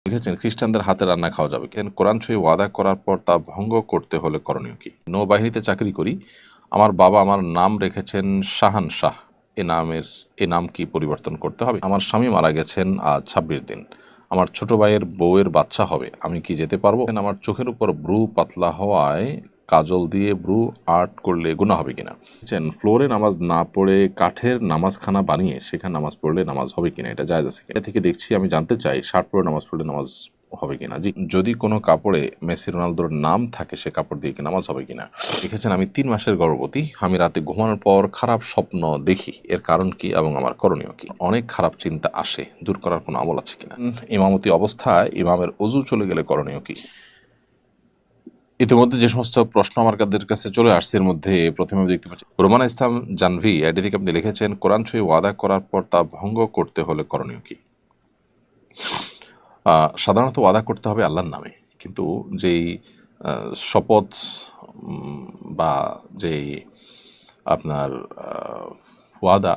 লিখেছেন খ্রিস্টানদের হাতে রান্না খাওয়া যাবে কেন? কোরআন ছুঁয়ে ওয়াদা করার পর তা ভঙ্গ করতে হলে করণীয় কি? নৌবাহিনীতে চাকরি করি। আমার বাবা আমার নাম রেখেছেন শাহান শাহ। এ নাম কি পরিবর্তন করতে হবে? আমার স্বামী মারা গেছেন আজ ২৬ দিন। আমার ছোট ভাইয়ের বউয়ের বাচ্চা হবে, আমি কি যেতে পারবো? আমার চোখের উপর ব্রু পাতলা হওয়ায় কাজল দিয়ে ব্রু আর্ট করলে গুনাহ হবে কিনা? ফ্লোরে নামাজ না পড়ে কাঠের নামাজখানা বানিয়ে সেখানে নামাজ পড়লে নামাজ হবে কিনা, এটা জায়েজ আছে কিনা? এ থেকে দেখছি আমি জানতে চাই শার্ট পরে নামাজ পড়লে নামাজ হবে কিনা। জি, যদি কোনো কাপড়ে মেসি রোনালদোর নাম থাকে সে কাপড় দিয়ে কি নামাজ হবে কিনা? লিখেছেন আমি ৩ মাসের গর্ভবতী, আমি রাতে ঘুমানোর পর খারাপ স্বপ্ন দেখি, এর কারণ কি এবং আমার করণীয় কি? অনেক খারাপ চিন্তা আসে, দূর করার কোনো আমল আছে কিনা? ইমামতি অবস্থায় ইমামের অজু চলে গেলে করণীয় কি? ইতিমধ্যে যে সমস্ত প্রশ্ন আমার কাছে চলে আসছে এর মধ্যে প্রথমে দেখতে পাচ্ছি রোমানা ইসলাম জানভি আইডি থেকে আপনি লিখেছেন কোরআন ছুঁয়ে ওয়াদা করার পর তা ভঙ্গ করতে হলে করণীয় কি? সাধারণত ওয়াদা করতে হবে আল্লাহর নামে, কিন্তু যেই শপথ বা যেই আপনার ওয়াদা,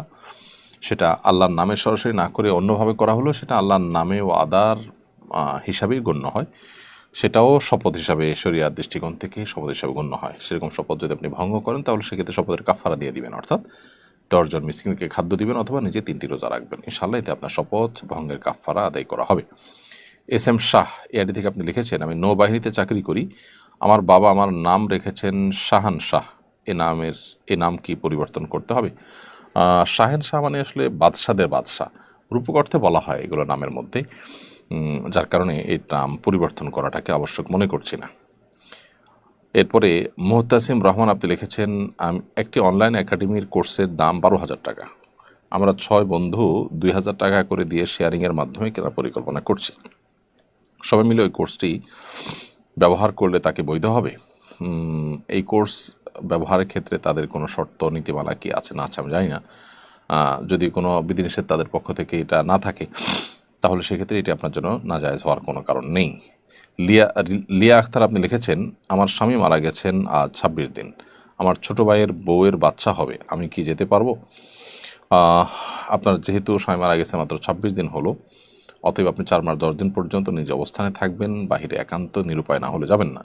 সেটা আল্লাহর নামে সরাসরি না করে অন্যভাবে করা হলো সেটা আল্লাহর নামে ওয়াদার হিসাবেই গণ্য হয়। সেটাও শপথ হিসাবে শরিয়ার দৃষ্টিকোণ থেকে শপথ হিসাবে গণ্য হয়। সেরকম শপথ যদি আপনি ভঙ্গ করেন তাহলে সেক্ষেত্রে শপথের কাফারা দিয়ে দিবেন, অর্থাৎ ১০ জন মিসকিনকে খাদ্য দিবেন অথবা নিজে ৩টি রোজা রাখবেন। ইনশাআল্লাহ এতে আপনার শপথ ভঙ্গের কাফারা আদায় করা হবে। এস এম শাহ এআইডি থেকে আপনি লিখেছেন আমি নৌবাহিনীতে চাকরি করি। আমার বাবা আমার নাম রেখেছেন শাহান শাহ। এ নাম কি পরিবর্তন করতে হবে? শাহেন শাহ মানে আসলে বাদশাদের বাদশাহ, রূপক অর্থে বলা হয় এগুলো নামের মধ্যে, যার কারণে এই নাম পরিবর্তন করাটাকে আবশ্যক মনে করছি না। এরপরে মুহতাসিম রহমান আপনি লিখেছেন একটি অনলাইন একাডেমির কোর্সের দাম ১২,০০০ টাকা। আমরা ৬ বন্ধু ২,০০০ টাকা করে দিয়ে শেয়ারিংয়ের মাধ্যমে কেনার পরিকল্পনা করছি। সবাই মিলে ওই কোর্সটি ব্যবহার করলে তাকে বৈধ হবে? এই কোর্স ব্যবহারের ক্ষেত্রে তাদের কোনো শর্ত নীতিমালা কি আছে না আছে আমি জানি না। যদি কোনো বিধিনিষেধ তাদের পক্ষ থেকে এটা না থাকে তাহলে সেক্ষেত্রে এটি আপনার জন্য নাজায়েজ হওয়ার কোনো কারণ নেই। লিয়া আখতার আপনি লিখেছেন আমার স্বামী মারা গেছেন আজ ২৬ দিন। আমার ছোট ভাইয়ের বউয়ের বাচ্চা হবে, আমি কি যেতে পারবো? আপনার যেহেতু স্বামী মারা গেছে মাত্র ২৬ দিন হলো, অতএব আপনি ৪ মাস ১০ দিন পর্যন্ত নিজ অবস্থানে থাকবেন, বাহিরে একান্ত নিরুপায় না হলে যাবেন না।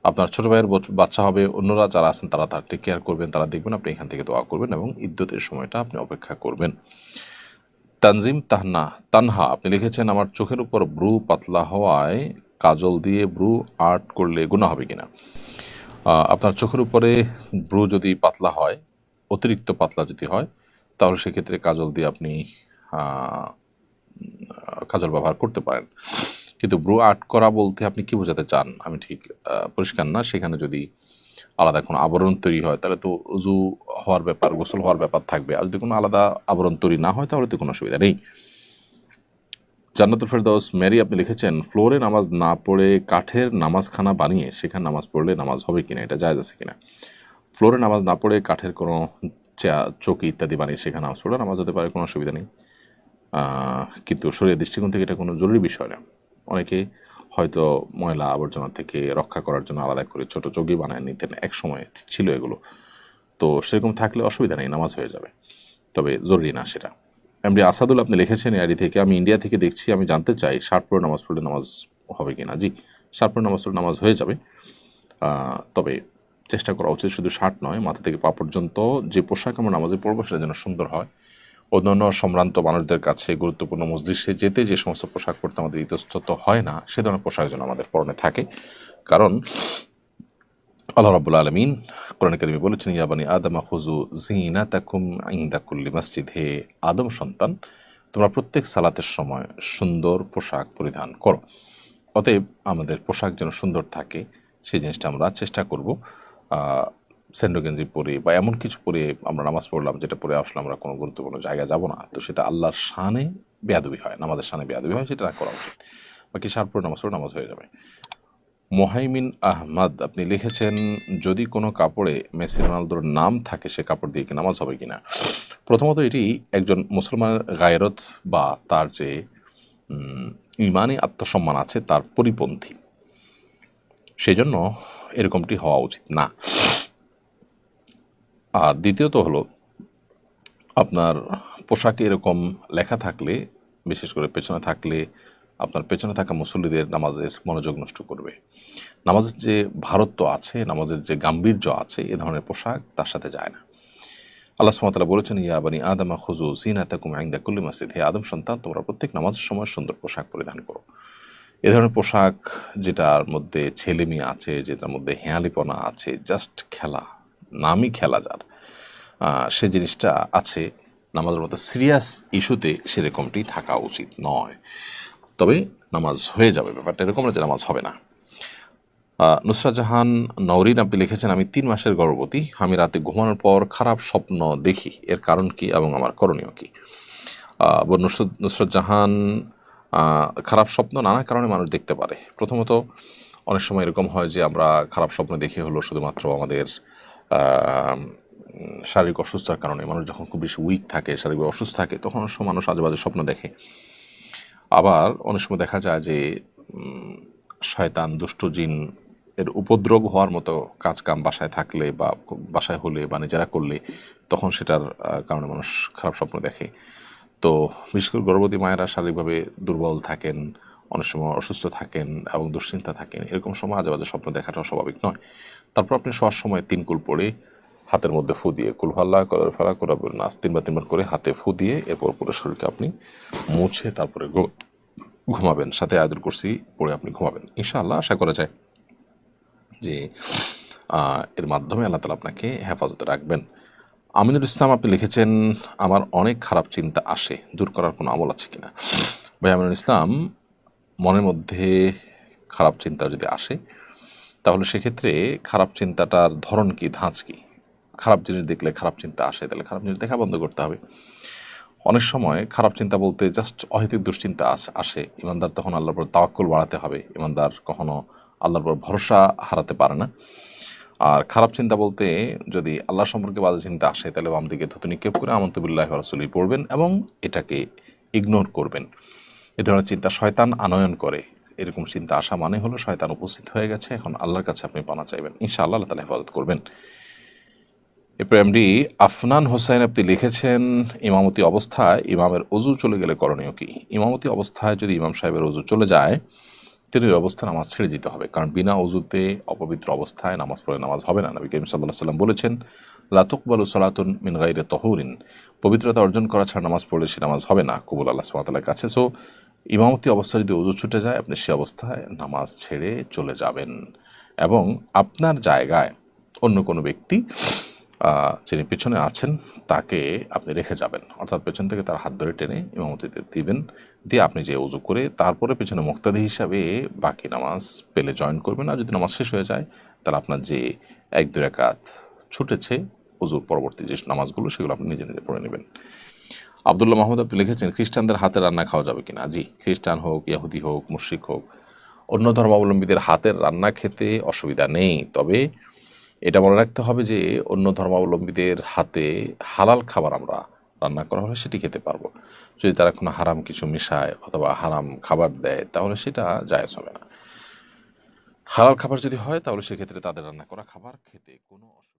আপনার ছোট ভাইয়ের বাচ্চা হবে, অন্যরা যারা আছেন তারা তার টেক কেয়ার করবেন, তারা দেখবেন, আপনি এখান থেকে দোয়া করবেন এবং ইদ্যতের সময়টা আপনি অপেক্ষা করবেন। তানজিম তানহা আপনি লিখেছেন আমার চোখের উপর ব্রু পাতলা হওয়ায় কাজল দিয়ে ব্রু আর্ট করলে গুনাহ হবে কিনা? আপনার চোখের উপরে ব্রু যদি পাতলা হয়, অতিরিক্ত পাতলা যদি হয়, তাহলে সেক্ষেত্রে কাজল দিয়ে আপনি কাজল ব্যবহার করতে পারেন। কিন্তু ব্রু আর্ট করা বলতে আপনি কি বোঝাতে চান আমি ঠিক পরিষ্কার না। সেখানে যদি আলাদা কোনো আবরণ তৈরি হয় তাহলে তো উজু হওয়ার ব্যাপার, গোসল হওয়ার ব্যাপার থাকবে। আর যদি কোনো আলাদা আবরণ তৈরি না হয় তাহলে তো কোনো অসুবিধা নেই। জান্নাতুল ফেরদৌস মেরি আপনি লিখেছেন ফ্লোরে নামাজ না পড়ে কাঠের নামাজখানা বানিয়ে সেখানে নামাজ পড়লে নামাজ হবে কিনা, এটা জায়েজ আছে কিনা? ফ্লোরে নামাজ না পড়ে কাঠের কোনো চৌকি ইত্যাদি বানিয়ে সেখানে নামাজ পড়লে নামাজ হতে পারে, কোনো অসুবিধা নেই। কিন্তু শরীরের দৃষ্টিকোণ থেকে এটা কোনো জরুরি বিষয় না। অনেকে হয়তো ময়লা আবর্জনা থেকে রক্ষা করার জন্য আলাদা করে ছোট চৌকি বানায় নিতেন, এক সময় ছিল এগুলো। তো সেরকম থাকলে অসুবিধা নেই, নামাজ হয়ে যাবে, তবে জরুরি না সেটা। এমডি আসাদুল আপনি লিখেছেন এআইডি থেকে আমি ইন্ডিয়া থেকে দেখছি, আমি জানতে চাই শার্ট পরে নামাজ পড়লে নামাজ হবে কিনা। জি, শার্ট পরে নামাজ পড়লে নামাজ হয়ে যাবে, তবে চেষ্টা করা উচিত শুধু শার্ট নয়, মাথা থেকে পা পর্যন্ত যে পোশাক আমরা নামাজে পড়বো সেটা যেন সুন্দর হয়। অন্যান্য সম্ভ্রান্ত মানুষদের কাছে গুরুত্বপূর্ণ মজলিসে যেতে যে সমস্ত পোশাক পরতে আমাদের ইতস্তত হয় না, সে ধরনের পোশাক যেন আমাদের পরনে থাকে। কারণ আল্লাহ রাব্বুল আলামিন কোরআনে কারিমে বলেছেন ইয়া বানি আদম খুযু যিনাতাকুম ইনদা কুল্লি মসজিদ, হে আদম সন্তান তোমরা প্রত্যেক সালাতের সময় সুন্দর পোশাক পরিধান করো। অতএব আমাদের পোশাক যেন সুন্দর থাকে সেই জিনিসটা আমরা চেষ্টা করব। স্যান্ডো গেঞ্জি পরে বা এমন কিছু পরে আমরা নামাজ পড়লাম যেটা পরে আসলে আমরা কোনো গুরুত্বপূর্ণ জায়গায় যাব না, তো সেটা আল্লাহর শানে বেয়াদবি হয়, নামাজের শানে বেয়াদবি হয়, সেটা না করা উচিত। বাকি শার্ট পরে নামাজ পড়ে নামাজ হয়ে যাবে। মোহাইমিন আহমদ আপনি লিখেছেন যদি কোনো কাপড়ে মেসি রোনালদোর নাম থাকে সে কাপড় দিয়ে কি নামাজ হবে কিনা? প্রথমত এটি একজন মুসলমানের গায়রত বা তার যে ইমানি আত্মসম্মান আছে তার পরিপন্থী, সেই জন্য এরকমটি হওয়া উচিত না। আর দ্বিতীয়ত হলো আপনার পোশাকে এরকম লেখা থাকলে, বিশেষ করে পেছনে থাকলে আপনার পেছনে থাকা মুসল্লিদের নামাজের মনোযোগ নষ্ট করবে। নামাজের যে ভারত্ব আছে, নামাজের যে গাম্ভীর্য আছে, এ ধরনের পোশাক তার সাথে যায় না। আল্লাহ সুবহানাহু ওয়া তাআলা বলেছেন, ইয়া বানি আদম খুযু যিনাতাকুম ইনদা কুল্লি মসজিদ, হে আদম সন্তান, তোমরা প্রত্যেক নামাজের সময় সুন্দর পোশাক পরিধান করো। এ ধরনের পোশাক যেটার মধ্যে ছেলেমি আছে, যেটার মধ্যে হেঁয়ালিপনা আছে, জাস্ট খেলা, নামই খেলা যার, সে জিনিসটা আছে, নামাজের মতো সিরিয়াস ইস্যুতে সেরকমটি থাকা উচিত নয়। তবে নামাজ হয়ে যাবে, ব্যাপারটা এরকম না যে নামাজ হবে না। নুসরাত জাহান নওরিন আপনি লিখেছেন, আমি 3 মাসের গর্ভবতী, আমি রাতে ঘুমানোর পর খারাপ স্বপ্ন দেখি, এর কারণ কি এবং আমার করণীয় কি? নুসরাত জাহান, খারাপ স্বপ্ন নানা কারণে মানুষ দেখতে পারে। প্রথমত, অনেক সময় এরকম হয় যে আমরা খারাপ স্বপ্ন দেখি হলো শুধুমাত্র আমাদের শারীরিক অসুস্থতার কারণে। মানুষ যখন খুব বেশি উইক থাকে, শারীরিক অসুস্থ থাকে, তখন অনেক সময় মানুষ আজে বাজে স্বপ্ন দেখে। আবার অনেক সময় দেখা যায় যে শয়তান, দুষ্ট জিন এর উপদ্রব হওয়ার মতো কাজকাম বাসায় থাকলে বা বাসায় হলে বা নিজেরা করলে, তখন সেটার কারণে মানুষ খারাপ স্বপ্ন দেখে। তো বিশেষ করে গর্ভবতী মায়েরা শারীরিকভাবে দুর্বল থাকেন, অনেক সময় অসুস্থ থাকেন এবং দুশ্চিন্তা থাকেন, এরকম সময় আজে বাজে স্বপ্ন দেখাটা স্বাভাবিক নয়। তারপর আপনি শোয়ার সময় 3 কুল পড়ে হাতের মধ্যে ফু দিয়ে, কুল হাল্লা করার ফালা করাবেন নাস, 3বার করে হাতে ফু দিয়ে এরপর পুরো শরীরকে আপনি মুছে তারপরে ঘুমাবেন, সাথে আয়াতুল কুরসি পড়ে আপনি ঘুমাবেন। ইনশাআল্লাহ আশা করা যায় যে এর মাধ্যমে আল্লাহ তাআলা আপনাকে হেফাজতে রাখবেন। আমিনুল ইসলাম আপনি লিখেছেন, আমার অনেক খারাপ চিন্তা আসে, দূর করার কোনো আমল আছে কিনা? ভাই আমিনুল ইসলাম, মনের মধ্যে খারাপ চিন্তা যদি আসে, তাহলে সেক্ষেত্রে খারাপ চিন্তাটার ধরন কি, ধাঁচ কি? খারাপ জিনিস দেখলে খারাপ চিন্তা আসে, তাহলে খারাপ জিনিস দেখা বন্ধ করতে হবে। অনেক সময় খারাপ চিন্তা বলতে জাস্ট অহেতুক দুশ্চিন্তা আসে, ইমানদার তখন আল্লাহর উপর তাওয়াক্কুল বাড়াতে হবে। ইমানদার কখনো আল্লাহর উপর ভরসা হারাতে পারে না। আর খারাপ চিন্তা বলতে যদি আল্লাহ সম্পর্কে বাজে চিন্তা আসে, তাহলে বাম দিকে থুতু নিক্ষেপ করে আমানতু বিল্লাহি ওয়া রাসূলিহি পড়বেন এবং এটাকে ইগনোর করবেন। এ ধরনের চিন্তা শয়তান আনয়ন করে। এরকম চিন্তা আসা মানে হলো শয়তান উপস্থিত হয়ে গেছে, এখন আল্লাহর কাছে আপনি পানা চাইবেন, ইনশাআল্লাহ আল্লাহ তাআলা হেফাজত করবেন। এরপর এমডি আফনান হোসেন আপনি লিখেছেন, ইমামতি অবস্থায় ইমামের অজু চলে গেলে করণীয় কি? ইমামতি অবস্থায় যদি ইমাম সাহেবের অজু চলে যায়, তিনি ওই অবস্থায় নামাজ ছেড়ে দিতে হবে, কারণ বিনা অজুতে অপবিত্র অবস্থায় নামাজ পড়ে নামাজ হবে না। নবী করিম সাল্লাল্লাহু আলাইহি ওয়াসাল্লাম বলেছেন, লা তুকবালু সালাতুন মিন গায়রি তাহুরিন, পবিত্রতা অর্জন করা ছাড়া নামাজ পড়লে সে নামাজ হবে না কবুল আল্লাহ সুবহানাহু ওয়া তাআলার কাছে। সো ইমামতি অবস্থায় যদি অজু ছুটে যায়, আপনি সে অবস্থায় নামাজ ছেড়ে চলে যাবেন এবং আপনার জায়গায় অন্য কোনো ব্যক্তি যিনি পেছনে আছেন তাকে আপনি রেখে যাবেন, অর্থাৎ পেছন থেকে তার হাত ধরে টেনে ইমামতিতে দিবেন, দিয়ে আপনি যে ওযু করে তারপরে পেছনে মুক্তাদি হিসাবে বাকি নামাজ পেলে জয়েন করবেন। আর যদি নামাজ শেষ হয়ে যায়, তাহলে আপনার যে 1-2 রাকাত ছুটেছে ওযুর পরবর্তী যে নামাজগুলো, সেগুলো আপনি নিজে নিজে পড়ে নেবেন। আব্দুল্লাহ মাহমুদ আপনি লিখেছেন, খ্রিস্টানদের হাতে রান্না খাওয়া যাবে কিনা? জি, খ্রিস্টান হোক, ইহুদি হোক, মুশরিক হোক, অন্য ধর্মাবলম্বীদের হাতের রান্না খেতে অসুবিধা নেই। তবে এটা মনে রাখতে হবে যে অন্য ধর্মাবলম্বীদের হাতে হালাল খাবার আমরা রান্না করা হলে সেটি খেতে পারবো। যদি তারা কোনো হারাম কিছু মিশায় অথবা হারাম খাবার দেয়, তাহলে সেটা জায়েজ হবে না। হালাল খাবার যদি হয়, তাহলে সেক্ষেত্রে তাদের রান্না করা খাবার খেতে কোনো অসুবিধা